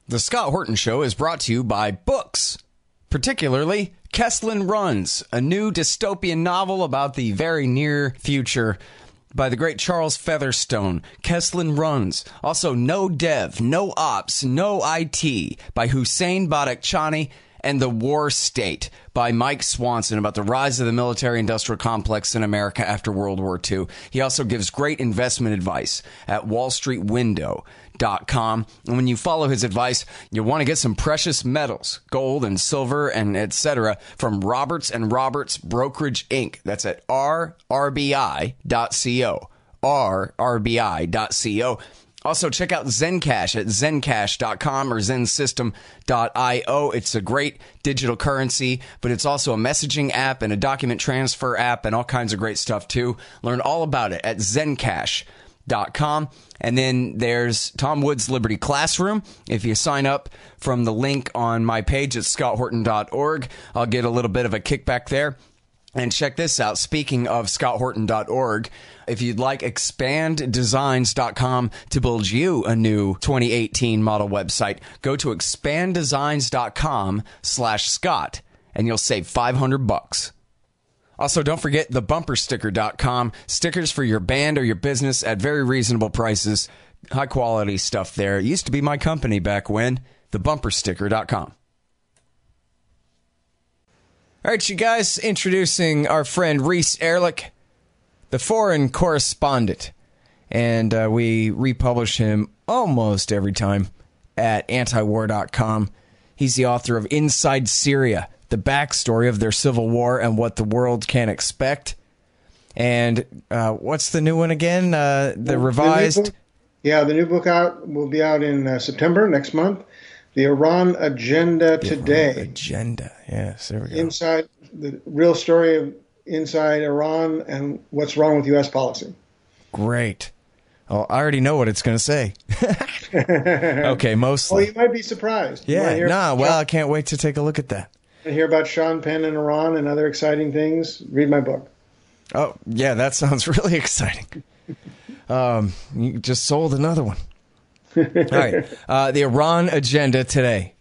The Scott Horton Show is brought to you by books, particularly Kesslin Runs, a new dystopian novel about the very near future by the great Charles Featherstone. Kesslin Runs. Also, No Dev, No Ops, No IT by Hussein Badakhshani, and The War State by Mike Swanson, about the rise of the military-industrial complex in America after World War II. He also gives great investment advice at wallstreetwindow.com. And when you follow his advice, you'll want to get some precious metals, gold and silver and etc. from Roberts and Roberts Brokerage Inc. That's at rrbi.co. rrbi.co. Also, check out Zencash at zencash.com or zensystem.io. It's a great digital currency, but it's also a messaging app and a document transfer app and all kinds of great stuff, too. Learn all about it at zencash.com. And then there's Tom Wood's Liberty Classroom. If you sign up from the link on my page at scotthorton.org, I'll get a little bit of a kickback there. And check this out. Speaking of scotthorton.org, if you'd like expanddesigns.com to build you a new 2018 model website, go to expanddesigns.com/Scott and you'll save $500. Also, don't forget thebumpersticker.com. Stickers for your band or your business at very reasonable prices. High quality stuff there. It used to be my company back when. Thebumpersticker.com. All right, you guys, introducing our friend Reese Erlich, the foreign correspondent. And we republish him almost every time at antiwar.com. He's the author of Inside Syria, the backstory of their civil war and what the world can expect. And what's the new one again? The revised? The new book will be out in September, next month. The Iran Agenda Today. Iran Agenda, yes, there we go. Inside the real story of inside Iran and what's wrong with U.S. policy. Great. Oh, I already know what it's going to say. Okay, mostly. Well, you might be surprised. Yeah, I can't wait to take a look at that. And hear about Sean Penn in Iran and other exciting things? Read my book. Oh, yeah, that sounds really exciting. You just sold another one. All right. The Iran Agenda Today,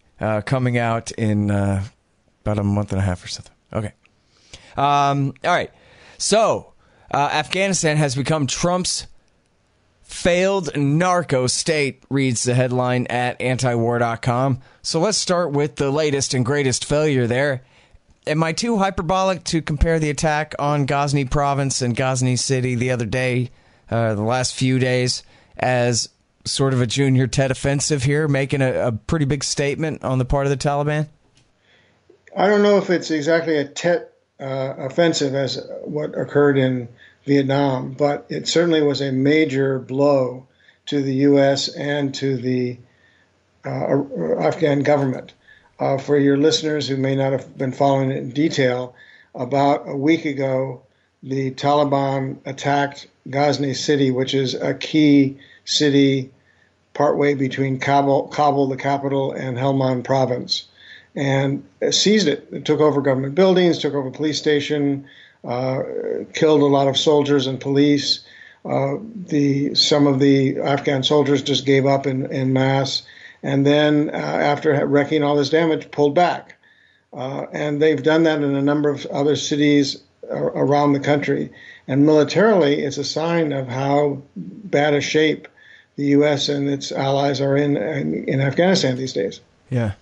coming out in about a month and a half or something. Okay. All right. So, Afghanistan has become Trump's failed narco state, reads the headline at antiwar.com. So let's start with the latest and greatest failure there. Am I too hyperbolic to compare the attack on Ghazni province and Ghazni city the other day, the last few days, as sort of a junior Tet offensive here, making a pretty big statement on the part of the Taliban? I don't know if it's exactly a Tet offensive as what occurred in Vietnam, but it certainly was a major blow to the U.S. and to the Afghan government. For your listeners who may not have been following it in detail, about a week ago, the Taliban attacked Ghazni city, which is a key city partway between Kabul, the capital, and Helmand province, and seized it. It took over government buildings, took over police station, killed a lot of soldiers and police. Some of the Afghan soldiers just gave up in mass, and then after wrecking all this damage, pulled back. And they've done that in a number of other cities around the country. And militarily, it's a sign of how bad a shape the U.S. and its allies are in Afghanistan these days. Yeah.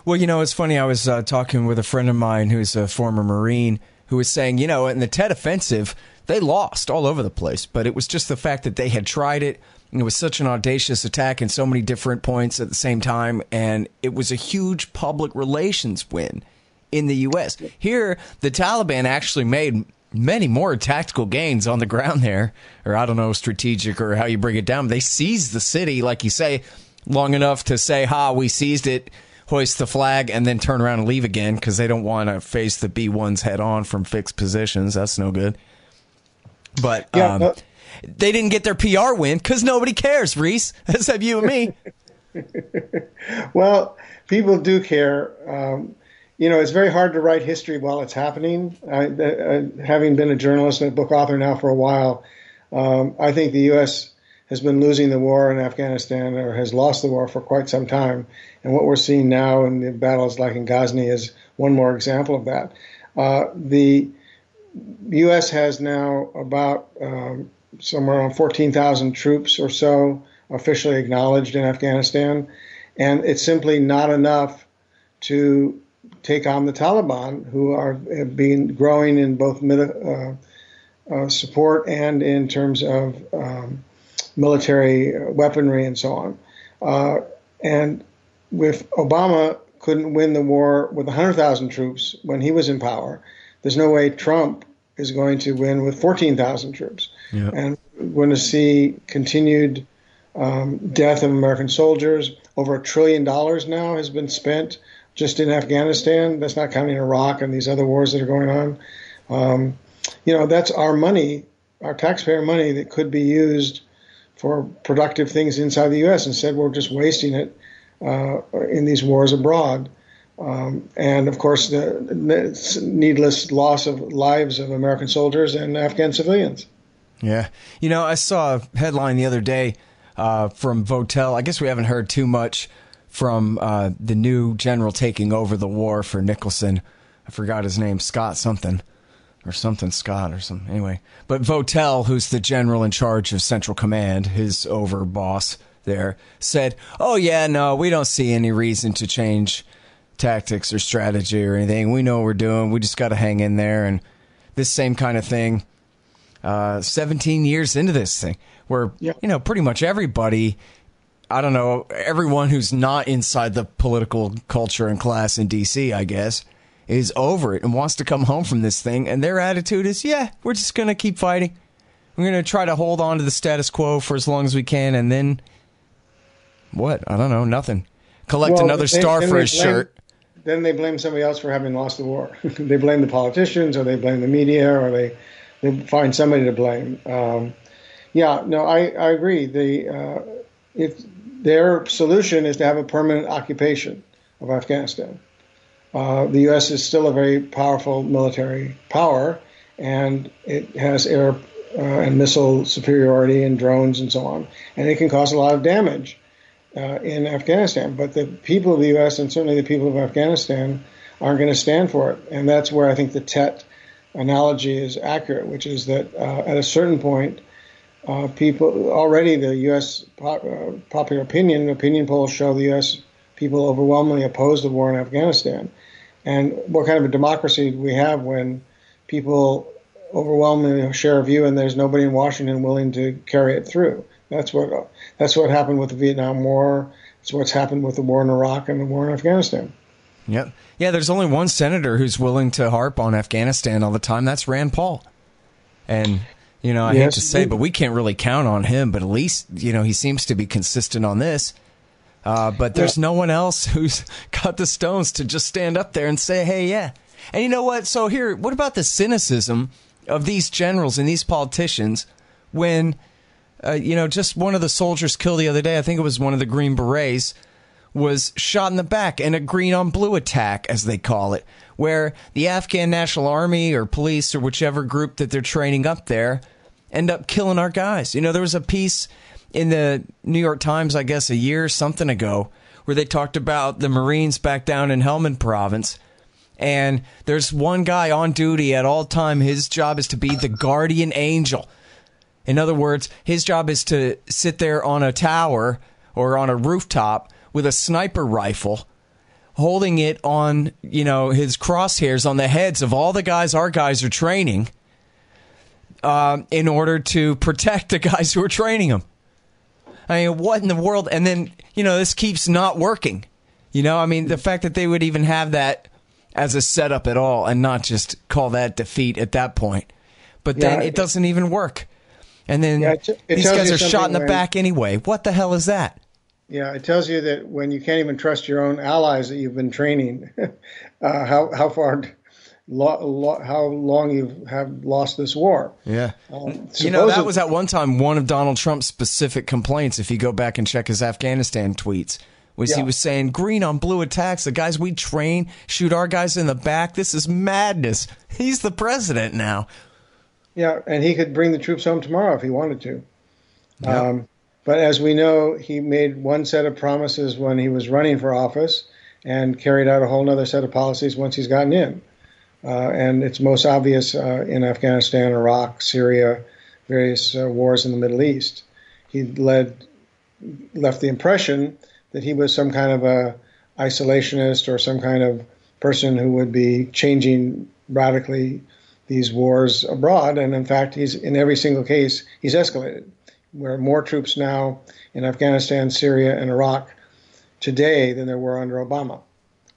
Well, it's funny. I was talking with a friend of mine who's a former Marine who was saying, in the Tet Offensive, they lost all over the place. But it was just the fact that they had tried it. And it was such an audacious attack in so many different points at the same time. And it was a huge public relations win in the U.S. Here, the Taliban actually made many more tactical gains on the ground there, or I don't know, strategic or how you bring it down. They seized the city, like you say, long enough to say, we seized it, hoist the flag, and then turn around and leave again because they don't want to face the B-1s head on from fixed positions. That's no good. But they didn't get their PR win because nobody cares, Reese. That's have you and me. Well, people do care. It's very hard to write history while it's happening. Having been a journalist and a book author now for a while, I think the U.S. has been losing the war in Afghanistan, or has lost the war for quite some time. And what we're seeing now in the battles like in Ghazni is one more example of that. The U.S. has now about somewhere around 14,000 troops or so officially acknowledged in Afghanistan, and it's simply not enough to take on the Taliban, who have been growing in both support and in terms of military weaponry and so on. And if Obama couldn't win the war with 100,000 troops when he was in power, there's no way Trump is going to win with 14,000 troops. Yep. And we're going to see continued death of American soldiers. Over $1 trillion now has been spent just in Afghanistan. That's not counting Iraq and these other wars that are going on. That's our money, our taxpayer money, that could be used for productive things inside the U.S. Instead, we're just wasting it in these wars abroad. And, of course, the needless loss of lives of American soldiers and Afghan civilians. Yeah. I saw a headline the other day from Votel. I guess we haven't heard too much from the new general taking over the war for Nicholson. I forgot his name, Scott something. Or something Scott or something. Anyway. But Votel, who's the general in charge of Central Command, his overboss there, said, oh, yeah, no, we don't see any reason to change tactics or strategy or anything. We know what we're doing. We just got to hang in there. And this same kind of thing, 17 years into this thing, where, pretty much everybody, I don't know, everyone who's not inside the political culture and class in D.C., I guess, is over it and wants to come home from this thing. And their attitude is, we're just going to keep fighting. We're going to try to hold on to the status quo for as long as we can. And then what? I don't know. Nothing. Collect another star for his shirt. Then they blame somebody else for having lost the war. They blame the politicians, or they blame the media, or they find somebody to blame. I agree. If their solution is to have a permanent occupation of Afghanistan. The U.S. is still a very powerful military power, and it has air and missile superiority and drones and so on, and it can cause a lot of damage in Afghanistan. But the people of the U.S. and certainly the people of Afghanistan aren't going to stand for it, and that's where I think the Tet analogy is accurate, which is that at a certain point, people already, the U.S. Popular opinion polls show the U.S. people overwhelmingly oppose the war in Afghanistan. And what kind of a democracy do we have when people overwhelmingly share a view and there's nobody in Washington willing to carry it through? That's what happened with the Vietnam War. It's what's happened with the war in Iraq and the war in Afghanistan. Yep. Yeah, there's only one senator who's willing to harp on Afghanistan all the time. That's Rand Paul. And, I hate to say, but we can't really count on him. But at least, he seems to be consistent on this. But there's no one else who's got the stones to just stand up there and say, hey, yeah. And you know what? So here, what about the cynicism of these generals and these politicians when, just one of the soldiers killed the other day, I think it was one of the Green Berets, was shot in the back in a green on blue attack, as they call it, where the Afghan National Army or police or whichever group that they're training up there end up killing our guys. There was a piece in the New York Times, I guess, a year or something ago, where they talked about the Marines back down in Helmand Province. And there's one guy on duty at all time. His job is to be the guardian angel. In other words, his job is to sit there on a tower or on a rooftop with a sniper rifle, holding it on, his crosshairs on the heads of all the guys our guys are training in order to protect the guys who are training them. I mean, what in the world? And then, this keeps not working. The fact that they would even have that as a setup at all and not just call that defeat at that point. But then it doesn't even work. And then these guys are shot in the back anyway. What the hell is that? Yeah, it tells you that when you can't even trust your own allies that you've been training, how long you have lost this war. Yeah. That was at one time one of Donald Trump's specific complaints, if you go back and check his Afghanistan tweets, he was saying, green on blue attacks, the guys we train shoot our guys in the back. This is madness. He's the president now. Yeah, and he could bring the troops home tomorrow if he wanted to. Yep. But as we know, he made one set of promises when he was running for office and carried out a whole other set of policies once he's gotten in. And it's most obvious in Afghanistan, Iraq, Syria, various wars in the Middle East. He left the impression that he was some kind of a isolationist or some kind of person who would be changing radically these wars abroad. And in fact, in every single case, he's escalated. There are more troops now in Afghanistan, Syria, and Iraq today than there were under Obama.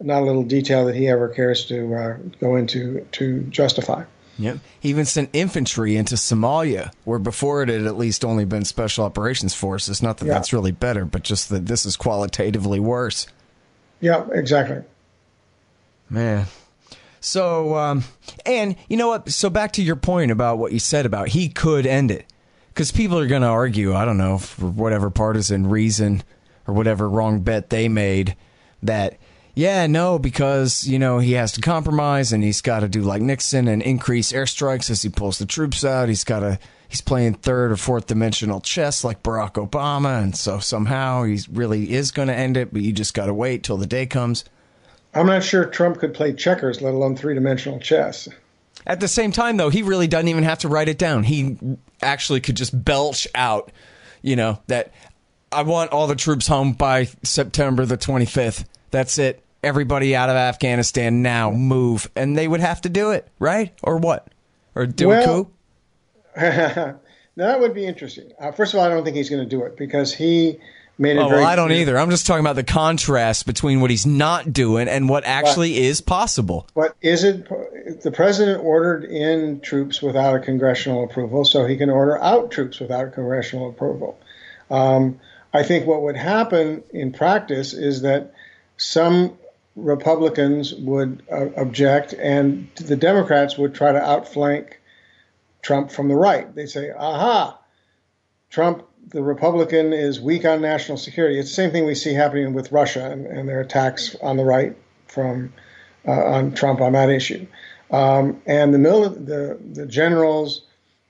Not a little detail that he ever cares to go into to justify. Yep. He even sent infantry into Somalia, where before it had at least only been special operations forces. Not that that's really better, but just that this is qualitatively worse. Yeah, exactly. Man. So, and you know what? So back to your point about what you said about he could end it. Because people are going to argue, I don't know, for whatever partisan reason or whatever wrong bet they made, that, yeah, no, because, you know, he has to compromise and he's got to do like Nixon and increase airstrikes as he pulls the troops out. He's playing third or fourth dimensional chess like Barack Obama. And so somehow he really is going to end it, but you just got to wait till the day comes. I'm not sure Trump could play checkers, let alone three-dimensional chess. At the same time, though, he really doesn't even have to write it down. He actually could just belch out, you know, that I want all the troops home by September the 25th. That's it. Everybody out of Afghanistan now, move. And they would have to do it, right? Or what? Or do a coup? That would be interesting. First of all, I don't think he's going to do it because he made it very I don't clear. either. I'm just talking about the contrast between what he's not doing and what actually is possible. But is it the president ordered in troops without a congressional approval, so he can order out troops without congressional approval? I think what would happen in practice is that some Republicans would object, and the Democrats would try to outflank Trump from the right. They'd say, aha, Trump, the Republican, is weak on national security. It's the same thing we see happening with Russia and their attacks on the right from on Trump on that issue. And the generals,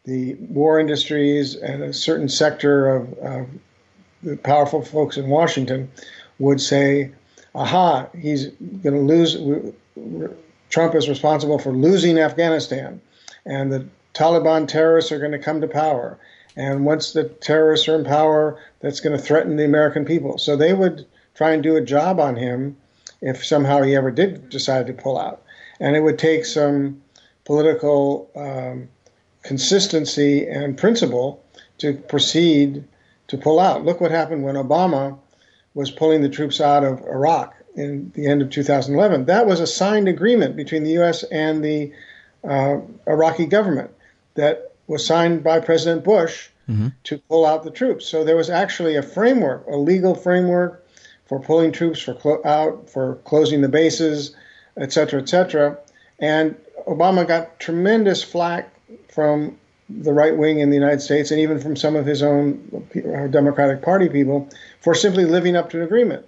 the war industries, and a certain sector of the powerful folks in Washington would say, aha, he's going to lose. Trump is responsible for losing Afghanistan, and the Taliban terrorists are going to come to power. And once the terrorists are in power, that's going to threaten the American people. So they would try and do a job on him if somehow he ever did decide to pull out. And it would take some political consistency and principle to proceed to pull out. Look what happened when Obama was pulling the troops out of Iraq in the end of 2011. That was a signed agreement between the U.S. and the Iraqi government that was signed by President Bush to pull out the troops. So there was actually a framework, a legal framework for pulling troops out, for closing the bases, et cetera, et cetera. And Obama got tremendous flack from the right wing in the United States and even from some of his own Democratic Party people for simply living up to an agreement.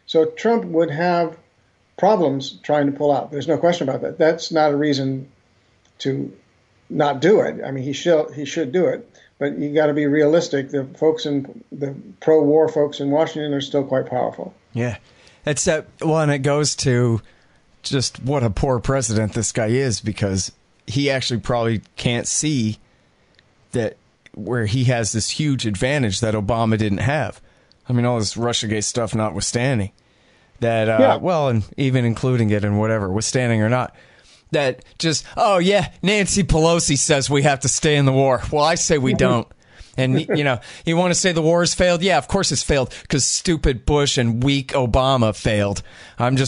So Trump would have problems trying to pull out. There's no question about that. That's not a reason to not do it. I mean, he should do it, but you got to be realistic. The pro-war folks in Washington are still quite powerful. Yeah, it's that one. It goes to just what a poor president this guy is, because he actually probably can't see that where he has this huge advantage that Obama didn't have. I mean, all this Russiagate stuff notwithstanding, that well, and even including it and whatever, withstanding or not. That just, oh, yeah, Nancy Pelosi says we have to stay in the war. Well, I say we don't. And, you know, you want to say the war has failed? Yeah, of course it's failed, because stupid Bush and weak Obama failed. And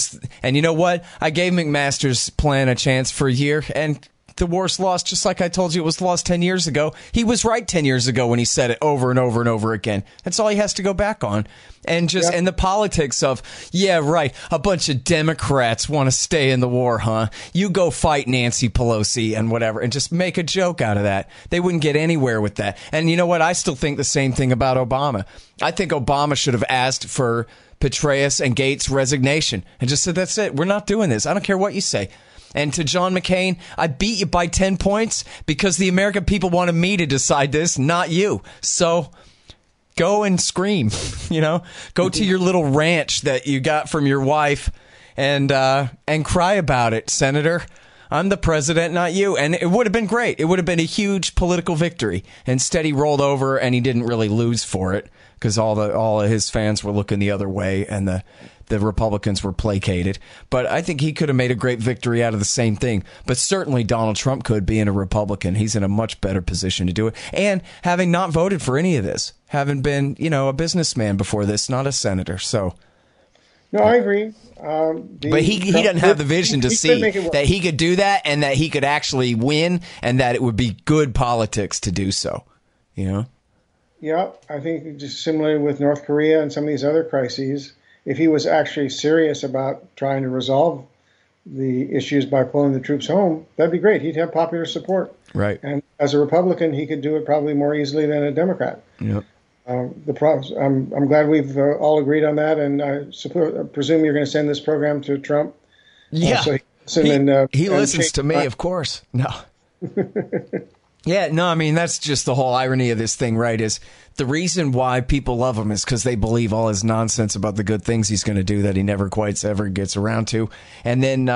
you know what? I gave McMaster's plan a chance for a year, and the war's lost, just like I told you it was lost 10 years ago. He was right 10 years ago when he said it over and over and over again. That's all he has to go back on. And just and the politics of, yeah, right, a bunch of Democrats want to stay in the war, huh? You go fight Nancy Pelosi and whatever, and just make a joke out of that. They wouldn't get anywhere with that. And you know what? I still think the same thing about Obama. I think Obama should have asked for Petraeus and Gates' resignation and just said, that's it. We're not doing this. I don't care what you say. And to John McCain, I beat you by 10 points because the American people wanted me to decide this, not you. So go and scream, go to your little ranch that you got from your wife and cry about it, Senator. I'm the president, not you. And it would have been great. It would have been a huge political victory. Instead, he rolled over and he didn't really lose for it because all of his fans were looking the other way and the Republicans were placated. But I think he could have made a great victory out of the same thing. But certainly Donald Trump could, being a Republican. He's in a much better position to do it. And having not voted for any of this, having been, a businessman before this, not a senator. So, no, I agree. But he doesn't have the vision to see that he could do that and that he could actually win and that it would be good politics to do so, Yeah, I think just similarly with North Korea and some of these other crises, if he was actually serious about trying to resolve the issues by pulling the troops home, that'd be great. He'd have popular support. Right. And as a Republican, he could do it probably more easily than a Democrat. Yep. I'm glad we've all agreed on that, and I presume you're going to send this program to Trump. Yeah, so he listens to me, of course. No. Yeah, no, I mean, that's just the whole irony of this thing, right, is the reason why people love him is because they believe all his nonsense about the good things he's going to do that he never quite ever gets around to. And then,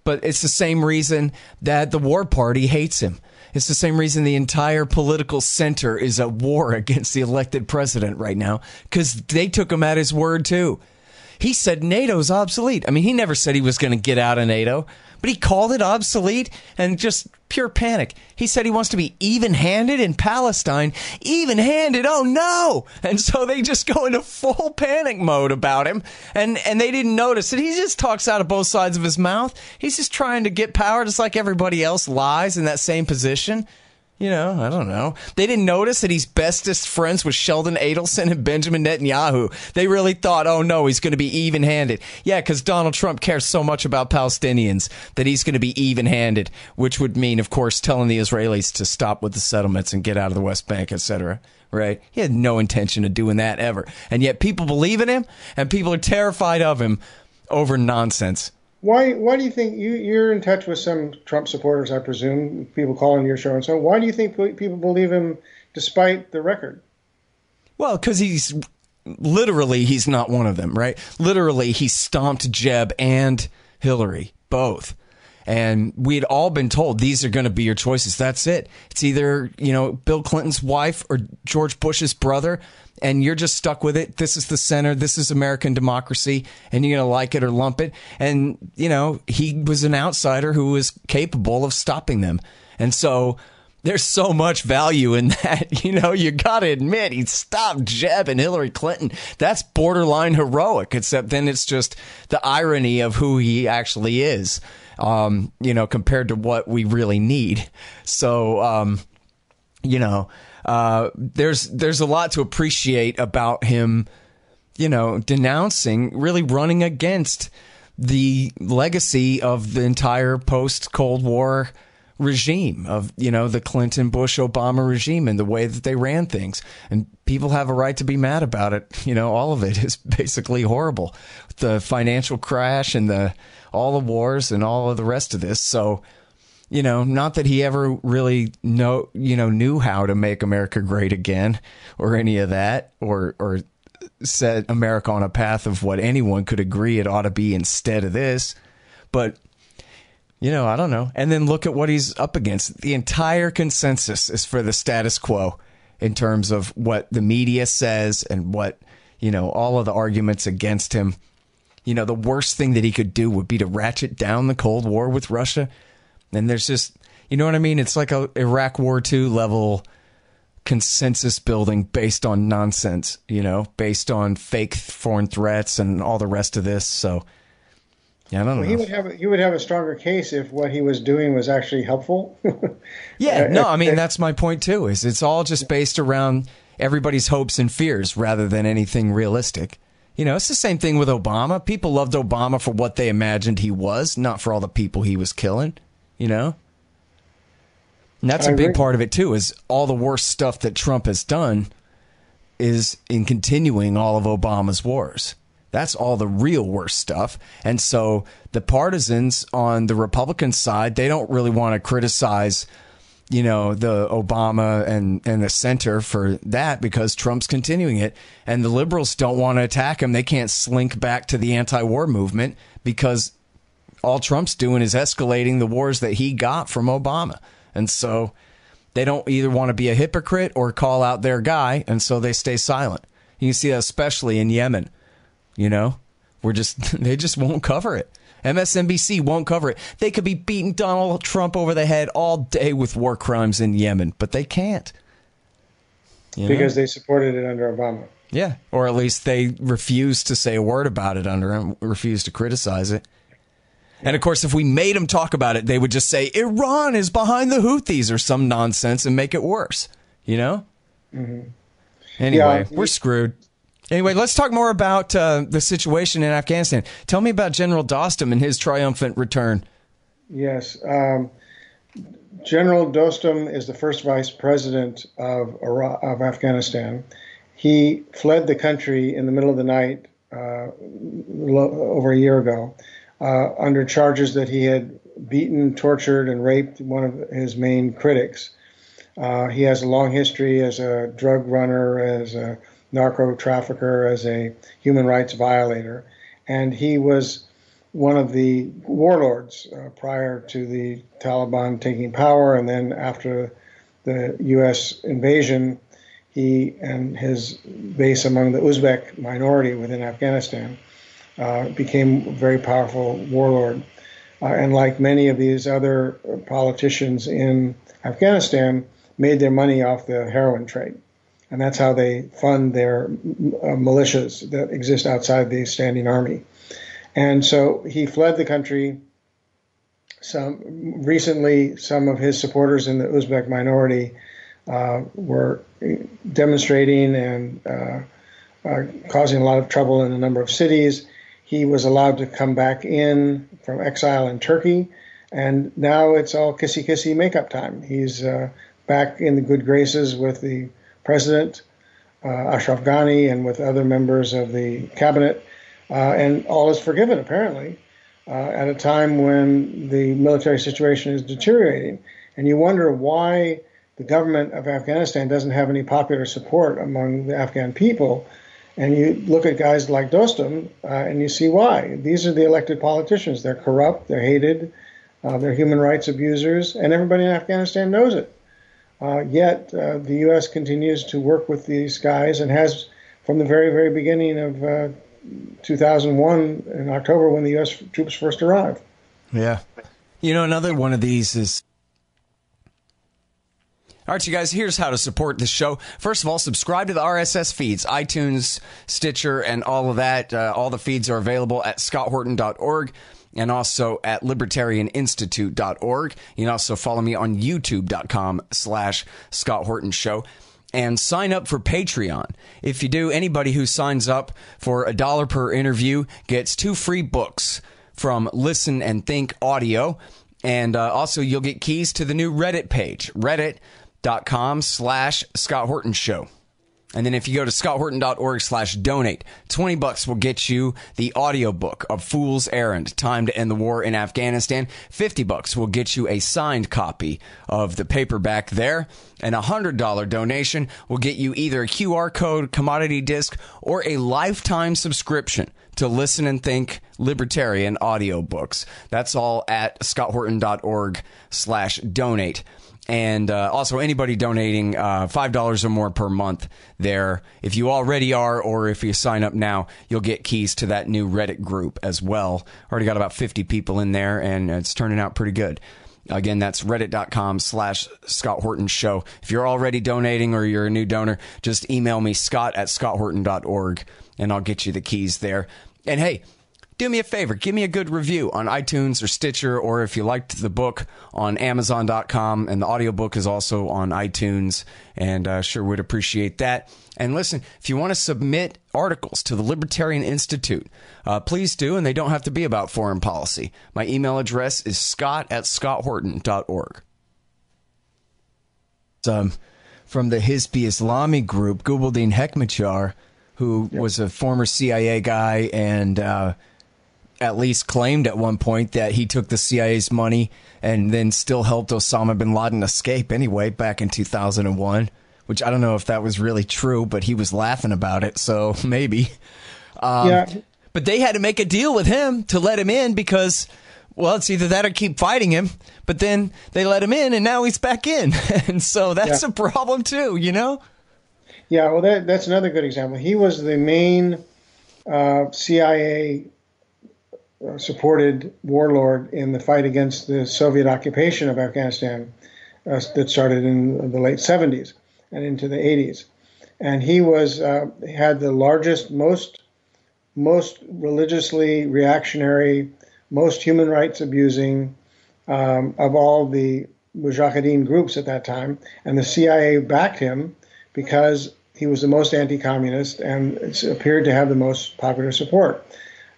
but it's the same reason that the war party hates him. It's the same reason the entire political center is at war against the elected president right now, because they took him at his word, too. He said NATO's obsolete. I mean, he never said he was going to get out of NATO, but he called it obsolete and just pure panic. He said he wants to be even-handed in Palestine. Even-handed? Oh, no! And so they just go into full panic mode about him, and they didn't notice it. He just talks out of both sides of his mouth. He's just trying to get power just like everybody else lies in that same position. I don't know. They didn't notice that he's bestest friends with Sheldon Adelson and Benjamin Netanyahu. They really thought, oh, no, he's going to be even-handed. Yeah, because Donald Trump cares so much about Palestinians that he's going to be even-handed, which would mean, of course, telling the Israelis to stop with the settlements and get out of the West Bank, etc. Right? He had no intention of doing that ever. And yet people believe in him, and people are terrified of him over nonsense. Why do you think you're in touch with some Trump supporters, I presume, people calling your show and so on. Why do you think people believe him despite the record? Well, because he's not one of them, right? Literally, he stomped Jeb and Hillary, both. And we'd all been told these are going to be your choices. That's it. It's either, Bill Clinton's wife or George Bush's brother, and you're just stuck with it. This is the center. This is American democracy, and you're going to like it or lump it. And, he was an outsider who was capable of stopping them. And so there's so much value in that. You got to admit, he stopped Jeb and Hillary Clinton. That's borderline heroic, except then it's just the irony of who he actually is. Compared to what we really need. So, there's a lot to appreciate about him, denouncing, really running against the legacy of the entire post-Cold War regime of, the Clinton, Bush, Obama regime and the way that they ran things. And people have a right to be mad about it. All of it is basically horrible. The financial crash and all the wars and all of the rest of this. So, not that he ever really knew how to make America great again or any of that or set America on a path of what anyone could agree it ought to be instead of this. But, I don't know. And then look at what he's up against. The entire consensus is for the status quo in terms of what the media says and what, all of the arguments against him. The worst thing that he could do would be to ratchet down the Cold War with Russia. And there's just, you know what I mean? It's like a Iraq War II level consensus building based on nonsense, based on fake foreign threats and all the rest of this. So, yeah, I don't know. He would have a stronger case if what he was doing was actually helpful. Yeah, no, I mean, that's my point too, is it's all just based around everybody's hopes and fears rather than anything realistic. It's the same thing with Obama. People loved Obama for what they imagined he was, not for all the people he was killing, And that's a big part of it, too, is all the worst stuff that Trump has done is in continuing all of Obama's wars. That's all the real worst stuff. And so the partisans on the Republican side, they don't really want to criticize the Obama and the center for that, because Trump's continuing it. And the liberals don't want to attack him. They can't slink back to the anti-war movement because all Trump's doing is escalating the wars that he got from Obama. And so they don't either want to be a hypocrite or call out their guy, and so they stay silent. You can see that especially in Yemen. They just won't cover it. MSNBC won't cover it. They could be beating Donald Trump over the head all day with war crimes in Yemen, but they can't. Because they supported it under Obama. Yeah, or at least they refused to say a word about it under him, refused to criticize it. And, of course, if we made them talk about it, they would just say Iran is behind the Houthis or some nonsense and make it worse, Mm-hmm. Anyway, we're screwed. Anyway, let's talk more about the situation in Afghanistan. Tell me about General Dostum and his triumphant return. Yes. General Dostum is the first vice president of Afghanistan. He fled the country in the middle of the night over a year ago under charges that he had beaten, tortured, and raped one of his main critics. He has a long history as a drug runner, as a narco trafficker, as a human rights violator. And he was one of the warlords prior to the Taliban taking power. And then after the U.S. invasion, he and his base among the Uzbek minority within Afghanistan became a very powerful warlord. And like many of these other politicians in Afghanistan, made their money off the heroin trade. And that's how they fund their militias that exist outside the standing army. And so he fled the country. Recently, some of his supporters in the Uzbek minority were demonstrating and causing a lot of trouble in a number of cities. He was allowed to come back in from exile in Turkey. And now it's all kissy-kissy makeup time. He's back in the good graces with the President, Ashraf Ghani, and with other members of the cabinet, and all is forgiven, apparently, at a time when the military situation is deteriorating. And you wonder why the government of Afghanistan doesn't have any popular support among the Afghan people. And you look at guys like Dostum, and you see why. These are the elected politicians. They're corrupt, they're hated, they're human rights abusers, and everybody in Afghanistan knows it. Yet the U.S. continues to work with these guys and has from the very, very beginning of 2001 in October when the U.S. troops first arrived. Yeah. Another one of these is... All right, you guys, here's how to support the show. First of all, subscribe to the RSS feeds, iTunes, Stitcher, and all of that. All the feeds are available at scotthorton.org. And also at libertarianinstitute.org. You can also follow me on youtube.com/Scott Horton Show. And sign up for Patreon. If you do, anybody who signs up for $1 per interview gets 2 free books from Listen and Think Audio. And also you'll get keys to the new Reddit page, reddit.com/Scott Horton Show. And then if you go to scotthorton.org/donate, $20 will get you the audiobook of Fool's Errand, Time to End the War in Afghanistan. $50 will get you a signed copy of the paperback there. And a $100 donation will get you either a QR code, commodity disc, or a lifetime subscription to Listen and Think Libertarian audiobooks. That's all at scotthorton.org/donate. And also anybody donating $5 or more per month there. If you already are, or if you sign up now, you'll get keys to that new Reddit group as well. Already got about 50 people in there, and it's turning out pretty good. Again, that's reddit.com/Scott Horton Show. If you're already donating or you're a new donor, just email me, scott@scotthorton.org, and I'll get you the keys there. And hey, do me a favor, give me a good review on iTunes or Stitcher, or if you liked the book, on Amazon.com, and the audiobook is also on iTunes, and sure would appreciate that. And listen, if you want to submit articles to the Libertarian Institute, please do, and they don't have to be about foreign policy. My email address is scott@scotthorton.org. From the Hizb Islami group, Gulbuddin Hekmatyar, who was a former CIA guy and at least claimed at one point that he took the CIA's money and then still helped Osama bin Laden escape anyway back in 2001, which I don't know if that was really true, but he was laughing about it, so maybe. Yeah. But they had to make a deal with him to let him in because, well, it's either that or keep fighting him. But then they let him in, and now he's back in. And so that's a problem, too, you know? Yeah, well, that's another good example. He was the main CIA-supported warlord in the fight against the Soviet occupation of Afghanistan that started in the late 70s and into the 80s. And he had the largest, most religiously reactionary, most human rights abusing of all the Mujahideen groups at that time. And the CIA backed him because he was the most anti-communist and appeared to have the most popular support.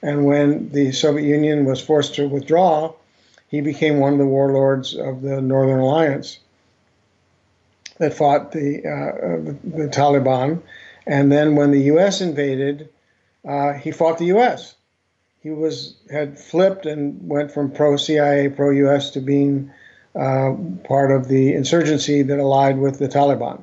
And when the Soviet Union was forced to withdraw, he became one of the warlords of the Northern Alliance that fought the Taliban. And then when the U.S. invaded, he fought the U.S. He had flipped and went from pro-CIA, pro-U.S. to being part of the insurgency that allied with the Taliban.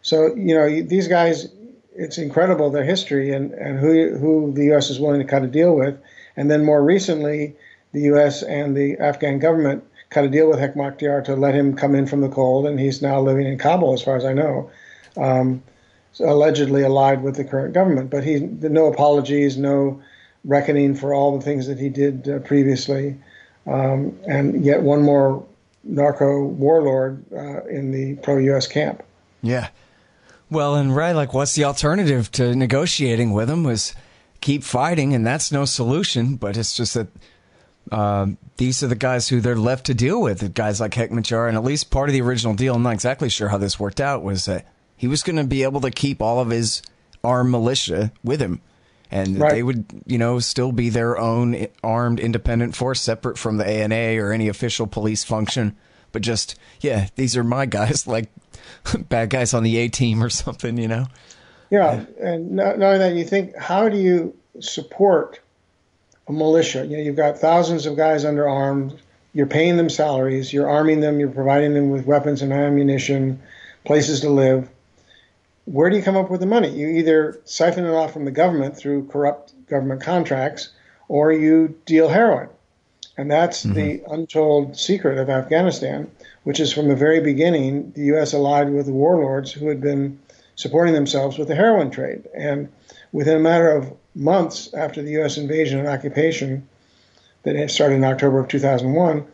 So, you know, these guys, it's incredible their history and who the U.S. is willing to cut a deal with. And then more recently, the U.S. and the Afghan government cut a deal with Hekmatyar to let him come in from the cold, and he's now living in Kabul, as far as I know. Allegedly allied with the current government, but no apologies, no reckoning for all the things that he did previously, and yet one more narco warlord in the pro-U.S. camp. Yeah. Well, and right, like, what's the alternative to negotiating with him was keep fighting, and that's no solution, but it's just that these are the guys who they're left to deal with, the guys like Hekmatyar, and at least part of the original deal, I'm not exactly sure how this worked out, was that he was going to be able to keep all of his armed militia with him. And they would, you know, still be their own armed independent force separate from the ANA or any official police function. But just, these are my guys, like bad guys on the A-team or something, you know? Yeah, and not only that, you think, how do you support a militia? You know, you've got thousands of guys under armed, you're paying them salaries, you're arming them, you're providing them with weapons and ammunition, places to live. Where do you come up with the money? You either siphon it off from the government through corrupt government contracts, or you deal heroin. And that's the untold secret of Afghanistan, which is from the very beginning, the U.S. allied with the warlords who had been supporting themselves with the heroin trade. And within a matter of months after the U.S. invasion and occupation that started in October of 2001,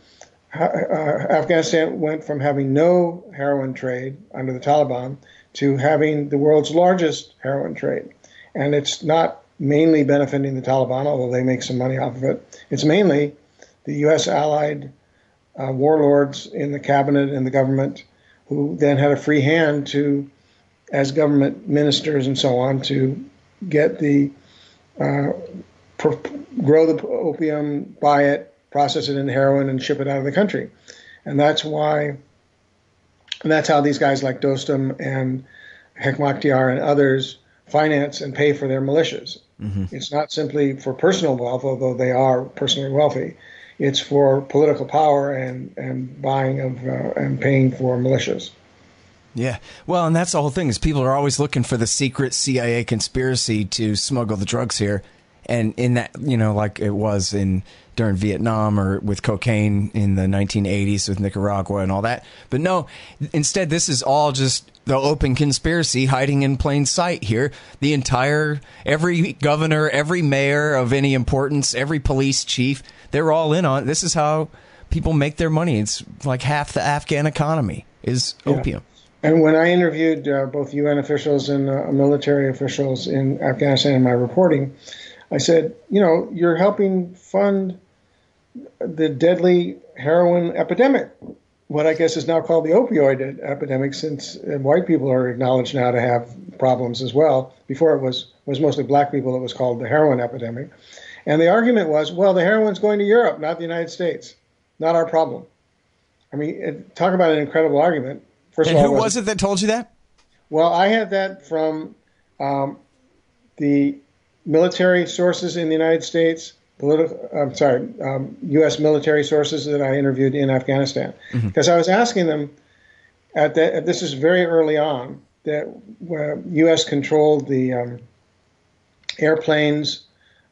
Afghanistan went from having no heroin trade under the Taliban to having the world's largest heroin trade. And it's not mainly benefiting the Taliban, although they make some money off of it. It's mainly the U.S. allied warlords in the cabinet and the government who then had a free hand to, as government ministers and so on, to get the grow the opium, buy it, process it into heroin, and ship it out of the country. And that's why, and that's how these guys like Dostum and Hekmatyar and others finance and pay for their militias. It's not simply for personal wealth, although they are personally wealthy. It's for political power and buying of and paying for militias. Yeah. Well, and that's the whole thing is people are always looking for the secret CIA conspiracy to smuggle the drugs here. And in that, you know, like it was during Vietnam or with cocaine in the 1980s with Nicaragua and all that. But no, instead, this is all just the open conspiracy hiding in plain sight here. Every governor, every mayor of any importance, every police chief, they're all in on it. This is how people make their money. It's like half the Afghan economy is opium. And when I interviewed both UN officials and military officials in Afghanistan in my reporting, I said, you know, you're helping fund the deadly heroin epidemic, what I guess is now called the opioid epidemic, since white people are acknowledged now to have problems as well. Before it was mostly black people, it was called the heroin epidemic. And the argument was, well, the heroin's going to Europe, not the United States. Not our problem. I mean, talk about an incredible argument. First of all, who was it that told you that? Well, I had that from the military sources in the United States, U.S. military sources that I interviewed in Afghanistan, because I was asking them this is very early on, that U.S. controlled the airplanes,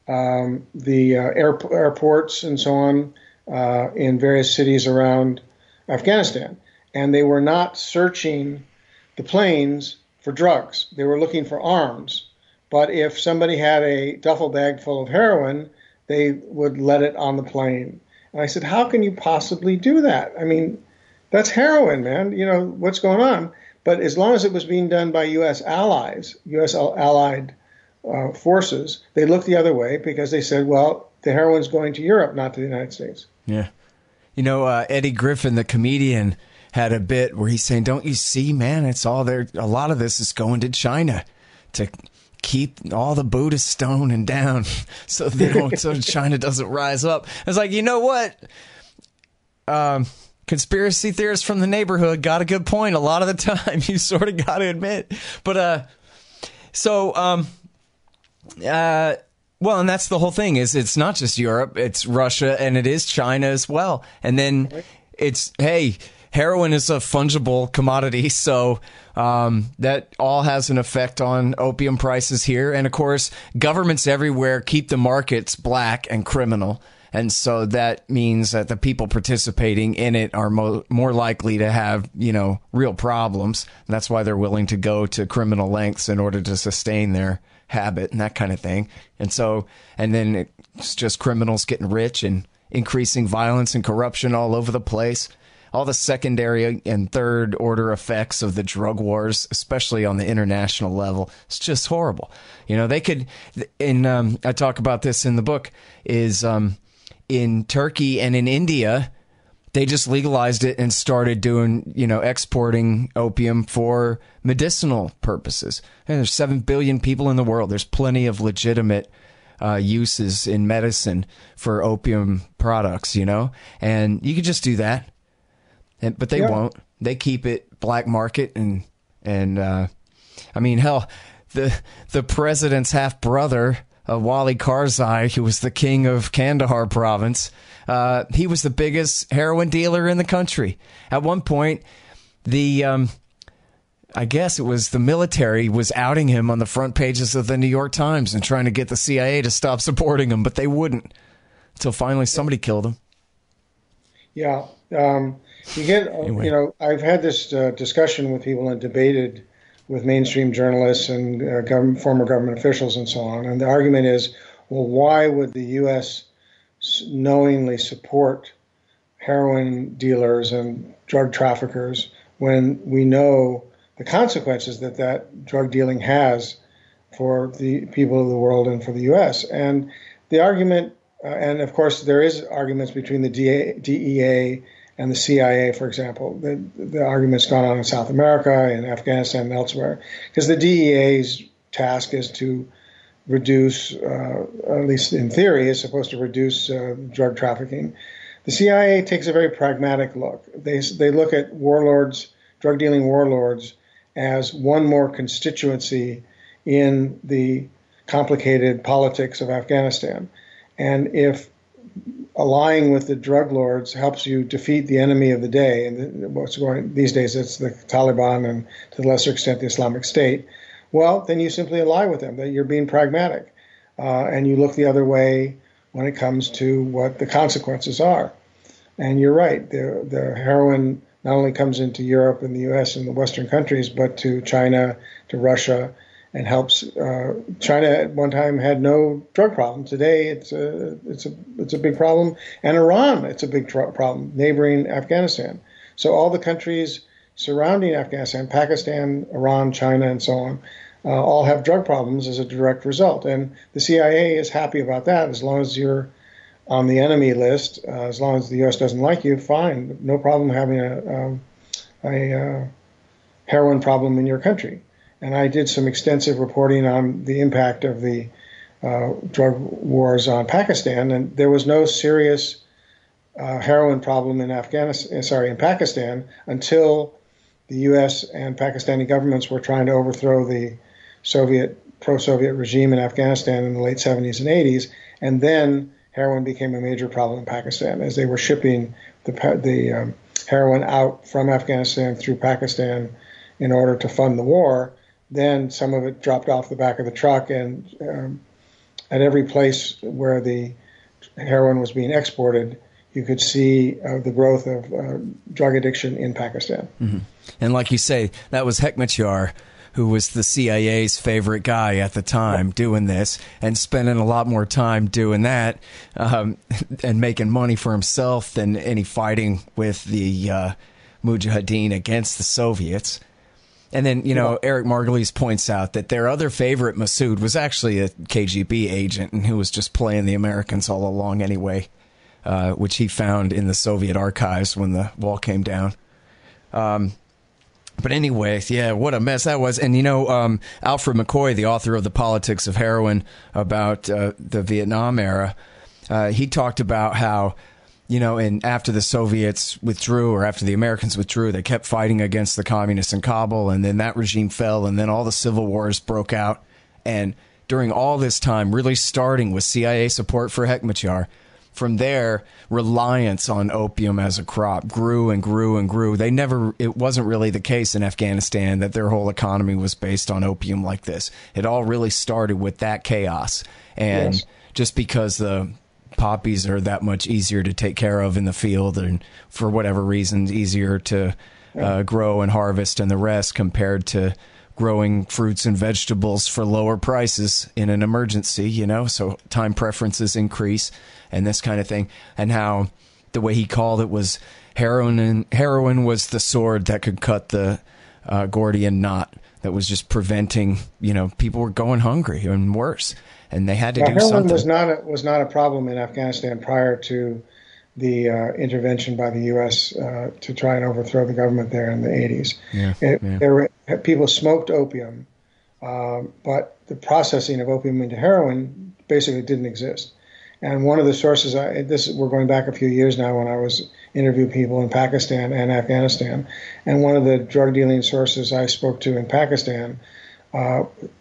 the airports, and so on in various cities around Afghanistan, and they were not searching the planes for drugs. They were looking for arms. But if somebody had a duffel bag full of heroin, they would let it on the plane. And I said, how can you possibly do that? I mean, that's heroin, man. You know, what's going on? But as long as it was being done by U.S. allies, U.S. allied forces, they looked the other way because they said, well, the heroin's going to Europe, not to the United States. Yeah. You know, Eddie Griffin, the comedian, had a bit where he's saying, don't you see, man, it's all there. A lot of this is going to China to keep all the Buddhists stoning down so China doesn't rise up. It's like, you know what? Conspiracy theorists from the neighborhood got a good point a lot of the time. You sort of got to admit. But well, and that's the whole thing, is it's not just Europe, it's Russia, and it is China as well. And then it's, hey, heroin is a fungible commodity, so that all has an effect on opium prices here. And, of course, governments everywhere keep the markets black and criminal. And so that means that the people participating in it are more likely to have, you know, real problems. And that's why they're willing to go to criminal lengths in order to sustain their habit and that kind of thing. And so, and then it's just criminals getting rich and increasing violence and corruption all over the place. All the secondary and third order effects of the drug wars, especially on the international level, it's just horrible. You know, they could, I talk about this in the book, is in Turkey and in India, they just legalized it and started doing, you know, exporting opium for medicinal purposes. And there's 7 billion people in the world. There's plenty of legitimate uses in medicine for opium products, you know, and you could just do that. But they won't. They keep it black market, and I mean, hell, the president's half brother, Wali Karzai, who was the king of Kandahar province, he was the biggest heroin dealer in the country. At one point, I guess it was the military was outing him on the front pages of the New York Times and trying to get the CIA to stop supporting him, but they wouldn't, until finally somebody killed him. Yeah. You get, anyway. You know, I've had this discussion with people and debated with mainstream journalists and former government officials and so on. And the argument is, well, why would the U.S. knowingly support heroin dealers and drug traffickers when we know the consequences that drug dealing has for the people of the world and for the U.S.? And the argument, and of course there is arguments between the DEA and the CIA, for example. The argument's gone on in South America, in Afghanistan, and elsewhere, because the DEA's task is to reduce, at least in theory, is supposed to reduce drug trafficking. The CIA takes a very pragmatic look. They look at warlords, drug dealing warlords, as one more constituency in the complicated politics of Afghanistan. And if allying with the drug lords helps you defeat the enemy of the day, and what's going these days, it's the Taliban and to a lesser extent the Islamic State, well, then you simply ally with them, that you're being pragmatic. And you look the other way when it comes to what the consequences are. And you're right, the heroin not only comes into Europe and the U.S. and the Western countries, but to China, to Russia, and helps. China at one time had no drug problem. Today, it's a big problem, and Iran, it's a big problem, neighboring Afghanistan. So all the countries surrounding Afghanistan, Pakistan, Iran, China, and so on, all have drug problems as a direct result. And the CIA is happy about that. As long as you're on the enemy list, as long as the U.S. doesn't like you, fine, no problem having a heroin problem in your country. And I did some extensive reporting on the impact of the drug wars on Pakistan, and there was no serious heroin problem in Pakistan until the U.S. and Pakistani governments were trying to overthrow the pro-Soviet regime in Afghanistan in the late 70s and 80s, and then heroin became a major problem in Pakistan as they were shipping the heroin out from Afghanistan through Pakistan in order to fund the war. Then some of it dropped off the back of the truck, and at every place where the heroin was being exported, you could see the growth of drug addiction in Pakistan. Mm-hmm. And like you say, that was Hekmatyar, who was the CIA's favorite guy at the time, doing this and spending a lot more time doing that and making money for himself than any fighting with the Mujahideen against the Soviets. And then, Eric Margulies points out that their other favorite, Massoud, was actually a KGB agent and who was just playing the Americans all along anyway, which he found in the Soviet archives when the wall came down. But anyway, yeah, what a mess that was. And, Alfred McCoy, the author of The Politics of Heroin about the Vietnam era, he talked about how, and after the Soviets withdrew, or after the Americans withdrew, they kept fighting against the communists in Kabul, and then that regime fell, and then all the civil wars broke out. And during all this time, really starting with CIA support for Hekmatyar, from there, reliance on opium as a crop grew and grew and grew. It wasn't really the case in Afghanistan that their whole economy was based on opium like this. It all really started with that chaos. And just because the poppies are that much easier to take care of in the field, and for whatever reasons, easier to grow and harvest and the rest, compared to growing fruits and vegetables for lower prices in an emergency, so time preferences increase and this kind of thing. And how the way he called it was heroin was the sword that could cut the Gordian knot that was just preventing, people were going hungry and worse, and they had to do heroin something. was not a problem in Afghanistan prior to the intervention by the U.S. To try and overthrow the government there in the 80s. People smoked opium, but the processing of opium into heroin basically didn't exist. And one of the sources, we're going back a few years now, when I was interviewing people in Pakistan and Afghanistan, and one of the drug dealing sources I spoke to in Pakistan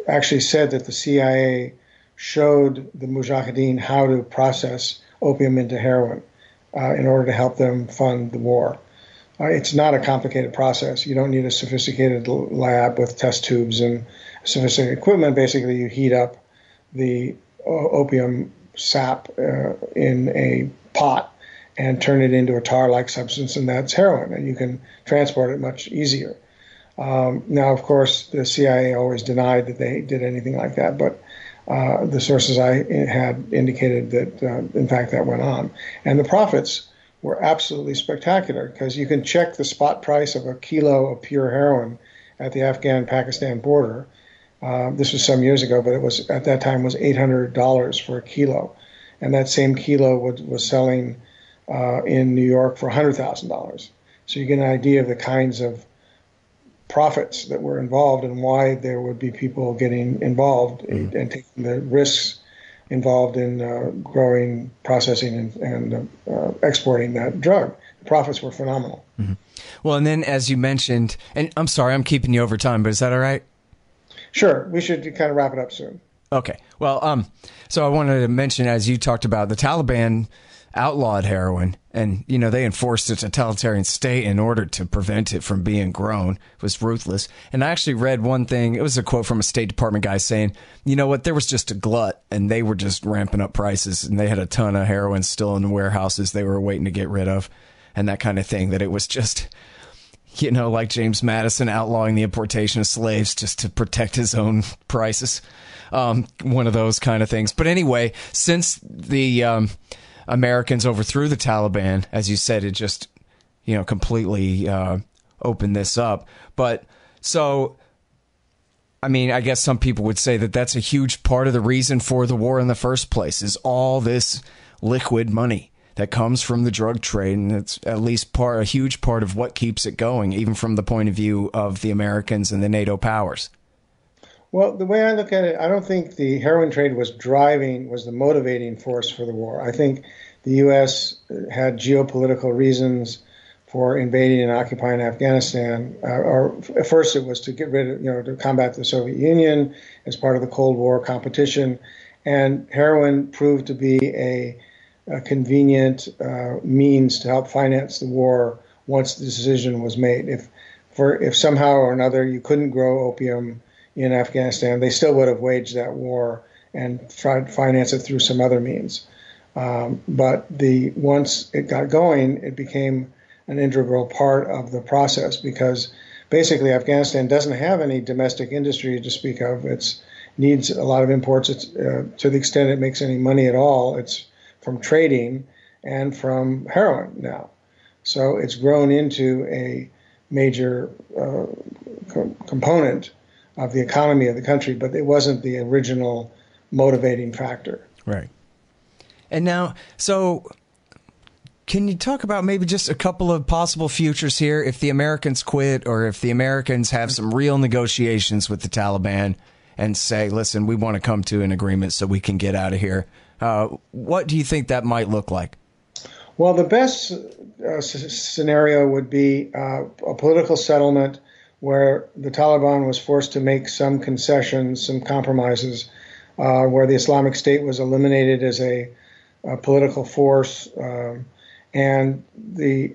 actually said that the CIA showed the Mujahideen how to process opium into heroin in order to help them fund the war. It's not a complicated process. You don't need a sophisticated lab with test tubes and sophisticated equipment. Basically, you heat up the opium sap in a pot and turn it into a tar-like substance, and that's heroin, and you can transport it much easier. Now, of course, the CIA always denied that they did anything like that, but the sources I had indicated that, in fact, that went on. And the profits were absolutely spectacular, because you can check the spot price of a kilo of pure heroin at the Afghan-Pakistan border. This was some years ago, but it was at that time was $800 for a kilo, and that same kilo was selling in New York for $100,000. So you get an idea of the kinds of profits that were involved and why there would be people getting involved and taking the risks involved in growing, processing, and exporting that drug. The profits were phenomenal. Mm-hmm. Well, and then as you mentioned, and I'm sorry, I'm keeping you over time, but is that all right? Sure. We should kind of wrap it up soon. Okay. Well, so I wanted to mention, as you talked about, the Taliban outlawed heroin, and, they enforced a totalitarian state in order to prevent it from being grown. It was ruthless. And I actually read one thing. It was a quote from a State Department guy saying, there was just a glut, and they were just ramping up prices, and they had a ton of heroin still in the warehouses they were waiting to get rid of, and that kind of thing, that it was just, like James Madison outlawing the importation of slaves just to protect his own prices. One of those kind of things. But anyway, since the Americans overthrew the Taliban, as you said, it just, completely opened this up. But so, I guess some people would say that that's a huge part of the reason for the war in the first place, is all this liquid money that comes from the drug trade, and it's at least a huge part of what keeps it going, even from the point of view of the Americans and the NATO powers. Well, the way I look at it, I don't think the heroin trade was the motivating force for the war. I think the U.S. had geopolitical reasons for invading and occupying Afghanistan. Or at first it was to get rid of, to combat the Soviet Union as part of the Cold War competition. And heroin proved to be a convenient means to help finance the war once the decision was made. If somehow or another you couldn't grow opium in Afghanistan, they still would have waged that war and tried to finance it through some other means. But once it got going, it became an integral part of the process, because basically Afghanistan doesn't have any domestic industry to speak of. It needs a lot of imports. To the extent it makes any money at all, it's from trading and from heroin now. So it's grown into a major component of the economy of the country, but it wasn't the original motivating factor. Right. And now, so can you talk about maybe just a couple of possible futures here if the Americans quit, or if the Americans have some real negotiations with the Taliban and say, listen, we want to come to an agreement so we can get out of here? What do you think that might look like? Well, the best scenario would be a political settlement where the Taliban was forced to make some concessions, some compromises, where the Islamic State was eliminated as a political force, and the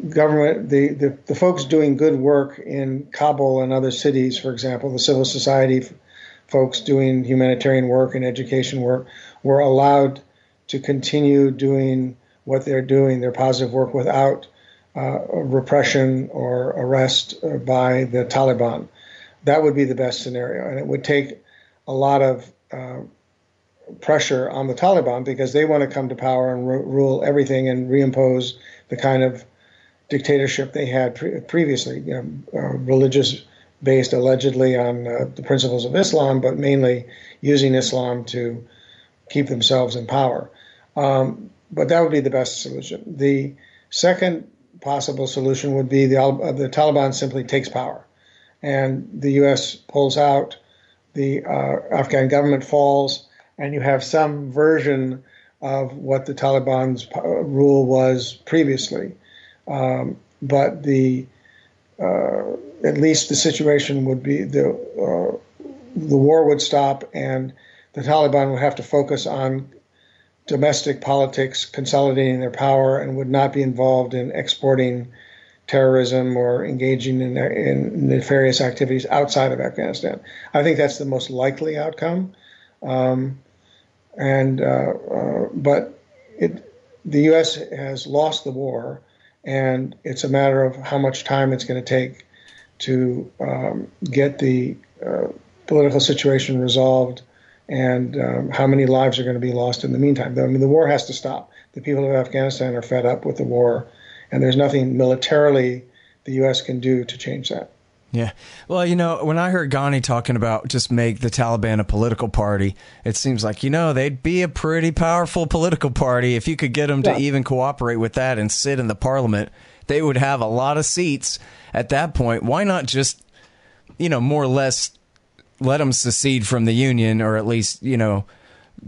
government, the folks doing good work in Kabul and other cities, for example, the civil society folks doing humanitarian work and education work, were allowed to continue doing what they're doing, their positive work, without repression or arrest by the Taliban. That would be the best scenario, and it would take a lot of pressure on the Taliban, because they want to come to power and rule everything and reimpose the kind of dictatorship they had previously, religious based allegedly on the principles of Islam, but mainly using Islam to keep themselves in power. But that would be the best solution. The second possible solution would be the Taliban simply takes power, and the U.S. pulls out, the Afghan government falls, and you have some version of what the Taliban's rule was previously. But at least the situation would be the war would stop, and the Taliban would have to focus on domestic politics, consolidating their power, and would not be involved in exporting terrorism or engaging in nefarious activities outside of Afghanistan. I think that's the most likely outcome. But the U.S. has lost the war, and it's a matter of how much time it's going to take to get the political situation resolved, and how many lives are going to be lost in the meantime. I mean, the war has to stop. The people of Afghanistan are fed up with the war, and there's nothing militarily the U.S. can do to change that. Yeah. Well, when I heard Ghani talking about just make the Taliban a political party, it seems like, they'd be a pretty powerful political party. If you could get them to even cooperate with that and sit in the parliament, they would have a lot of seats at that point. Why not just, more or less let them secede from the Union, or at least,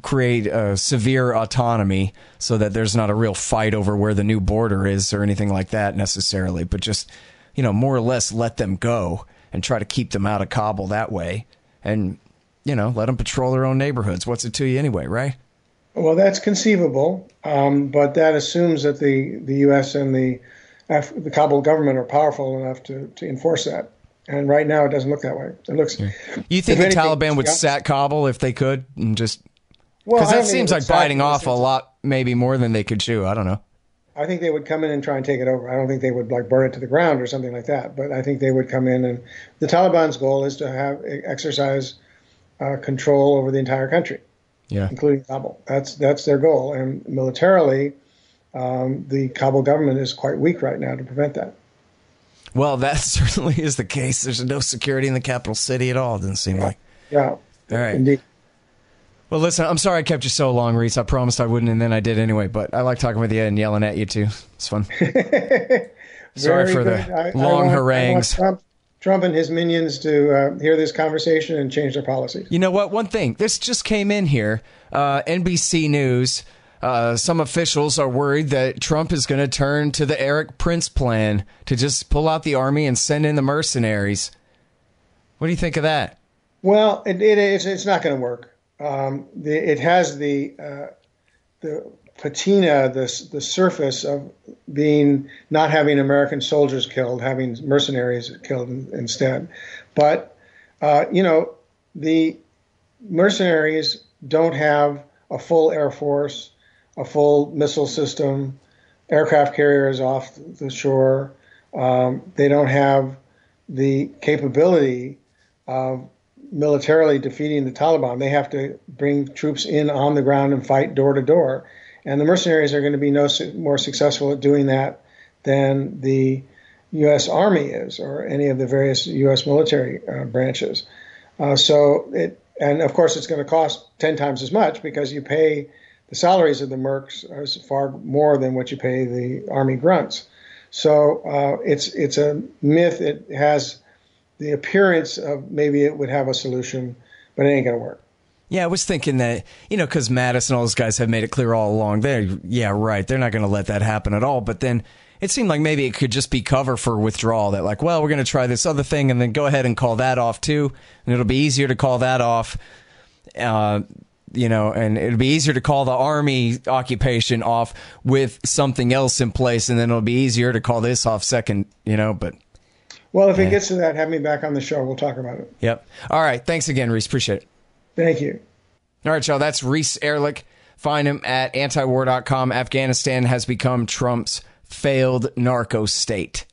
create a severe autonomy so that there's not a real fight over where the new border is or anything like that necessarily, but just more or less let them go and try to keep them out of Kabul that way, and, let them patrol their own neighborhoods. What's it to you anyway, right? Well, that's conceivable, but that assumes that the U.S. and the Kabul government are powerful enough to enforce that. And right now, it doesn't look that way. It looks. You think the Taliban would sack Kabul if they could, and just because that seems like biting off a lot, maybe more than they could chew. I don't know. I think they would come in and try and take it over. I don't think they would burn it to the ground or something like that. But I think they would come in, and the Taliban's goal is to exercise control over the entire country, including Kabul. That's their goal. And militarily, the Kabul government is quite weak right now to prevent that. Well, that certainly is the case. There's no security in the capital city at all, it doesn't seem like. Yeah. All right. Indeed. Well, listen, I'm sorry I kept you so long, Reese. I promised I wouldn't, and then I did anyway. But I like talking with you and yelling at you, too. It's fun. Sorry for the long harangues. I want Trump and his minions to hear this conversation and change their policies. You know what? One thing. This just came in here. NBC News. Some officials are worried that Trump is going to turn to the Eric Prince plan to just pull out the army and send in the mercenaries. What do you think of that? Well, it's not going to work. It has the patina the surface of being not having American soldiers killed, having mercenaries killed instead. But the mercenaries don't have a full air force, a full missile system, aircraft carriers off the shore. They don't have the capability of militarily defeating the Taliban. They have to bring troops in on the ground and fight door to door. And the mercenaries are going to be no more successful at doing that than the U.S. Army is, or any of the various U.S. military branches. And of course, it's going to cost 10 times as much because you pay the salaries of the mercs is far more than what you pay the Army grunts. So it's a myth. It has the appearance of maybe it would have a solution, but it ain't going to work. Yeah, I was thinking that, because Mattis and all those guys have made it clear all along. They're not going to let that happen at all. But then it seemed like maybe it could just be cover for withdrawal. That like, well, we're going to try this other thing and then go ahead and call that off too. And it'll be easier to call that off, and it'll be easier to call the Army occupation off with something else in place. And then it'll be easier to call this off second, but. Well, if it gets to that, have me back on the show. We'll talk about it. Yep. All right. Thanks again, Reese. Appreciate it. Thank you. All right, y'all. That's Reese Erlich. Find him at antiwar.com. Afghanistan has become Trump's failed narco state.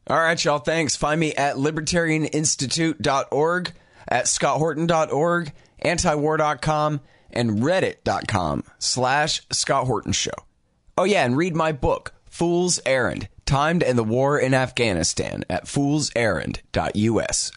All right, y'all. Thanks. Find me at libertarianinstitute.org, at scotthorton.org, antiwar.com, and reddit.com/Scott Horton Show. Oh, yeah, and read my book, Fool's Errand, Time to End the War in Afghanistan, at foolserrand.us.